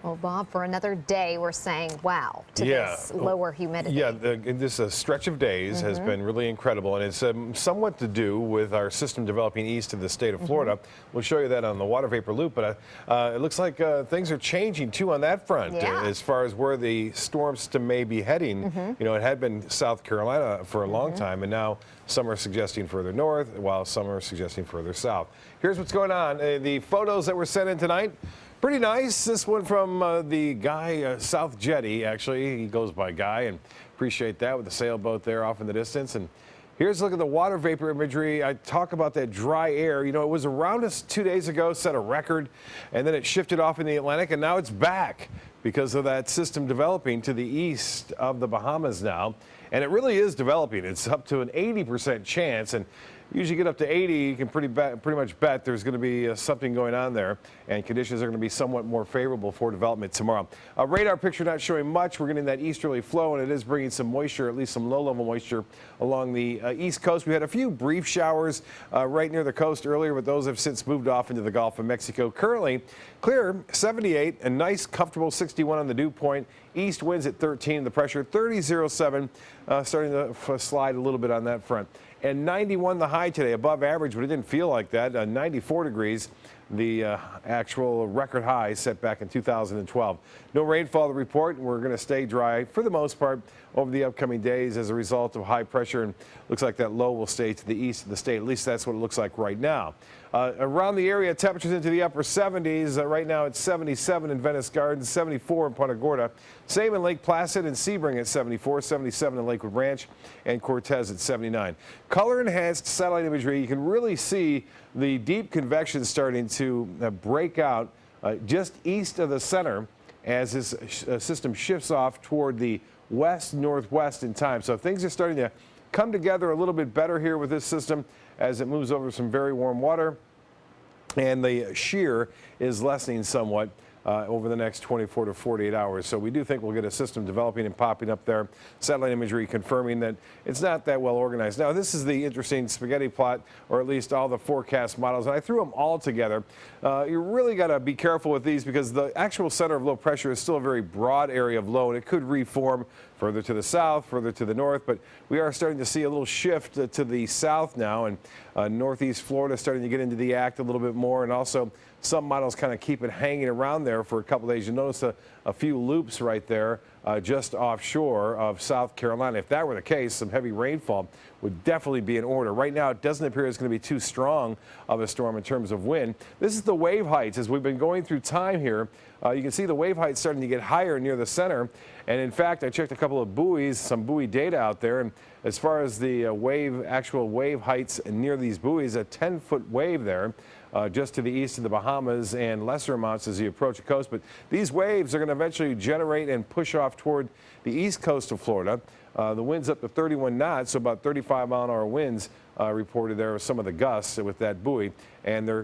Well, Bob, for another day, we're saying wow to this lower humidity. Yeah, this stretch of days has been really incredible, and it's somewhat to do with our system developing east of the state of Florida. We'll show you that on the water vapor loop, but it looks like things are changing too on that front as far as where the storm system may be heading. You know, it had been South Carolina for a long time, and now some are suggesting further north, while some are suggesting further south. Here's what's going on. The photos that were sent in tonight. Pretty nice. This one from the Guy South Jetty, actually. He goes by Guy, and appreciate that with the sailboat there off in the distance. And here's a look at the water vapor imagery. I talk about that dry air. You know, it was around us 2 days ago, set a record, and then it shifted off in the Atlantic, and now it's back because of that system developing to the east of the Bahamas now. And it really is developing. It's up to an 80% chance, and usually get up to 80, you can pretty much bet there's going to be something going on there, and conditions are going to be somewhat more favorable for development tomorrow. Radar picture not showing much. We're getting that easterly flow, and it is bringing some moisture, at least some low-level moisture, along the east coast. We had a few brief showers right near the coast earlier, but those have since moved off into the Gulf of Mexico. Currently, clear 78, a nice, comfortable 61 on the dew point. East winds at 13, the pressure 30.07, starting to slide a little bit on that front. And 91 the high today, above average, but it didn't feel like that. 94 degrees, the actual record high set back in 2012. No rainfall to report. We're going to stay dry for the most part over the upcoming days as a result of high pressure, and looks like that low will stay to the east of the state. At least that's what it looks like right now. Around the area, temperatures into the upper 70s. Right now it's 77 in Venice Gardens, 74 in Punta Gorda. Same in Lake Placid and Sebring at 74, 77 in Lakewood Ranch, and Cortez at 79. Color enhanced satellite imagery. You can really see the deep convection starting to break out just east of the center as this system shifts off toward the west-northwest in time. So things are starting to come together a little bit better here with this system as it moves over some very warm water, and the shear is lessening somewhat over the next 24 to 48 hours. So we do think we'll get a system developing and popping up there. Satellite imagery confirming that it's not that well organized. Now, this is the interesting spaghetti plot, or at least all the forecast models, and I threw them all together. You really got to be careful with these because the actual center of low pressure is still a very broad area of low, and it could reform further to the south, further to the north, but we are starting to see a little shift to the south now, and northeast Florida starting to get into the act a little bit more, and also some models kind of keep it hanging around there for a couple days. You notice a few loops right there just offshore of South Carolina. If that were the case, some heavy rainfall would definitely be in order. Right now, it doesn't appear it's going to be too strong of a storm in terms of wind. This is the wave heights as we've been going through time here. You can see the wave heights starting to get higher near the center. And in fact, I checked a couple of buoys, some buoy data out there. And as far as the actual wave heights near these buoys, a 10-foot wave there. Just to the east of the Bahamas, and lesser amounts as you approach the coast. But these waves are going to eventually generate and push off toward the east coast of Florida. The wind's up to 31 knots, so about 35-mile-an-hour winds reported there with some of the gusts with that buoy. And there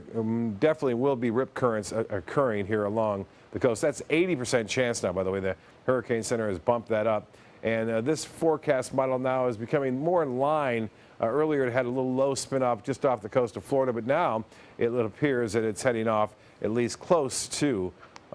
definitely will be rip currents occurring here along the coast. That's 80% chance now, by the way. The Hurricane Center has bumped that up. And this forecast model now is becoming more in line. Earlier, it had a little low spin off just off the coast of Florida, but now it appears that it's heading off at least close to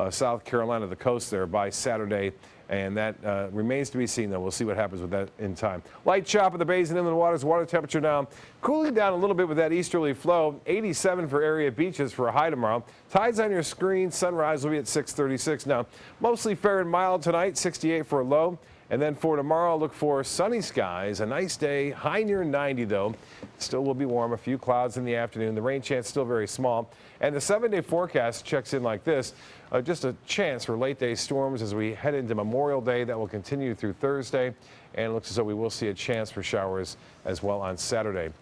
South Carolina, the coast there, by Saturday. And that remains to be seen, though. We'll see what happens with that in time. Light chop of the bays and inland waters. Water temperature now cooling down a little bit with that easterly flow. 87 for area beaches for a high tomorrow. Tides on your screen. Sunrise will be at 6:36. Now, mostly fair and mild tonight. 68 for a low. And then for tomorrow, look for sunny skies, a nice day, high near 90 though. Still will be warm, a few clouds in the afternoon. The rain chance still very small. And the 7-day forecast checks in like this. Just a chance for late day storms as we head into Memorial Day. That will continue through Thursday. And it looks as though we will see a chance for showers as well on Saturday.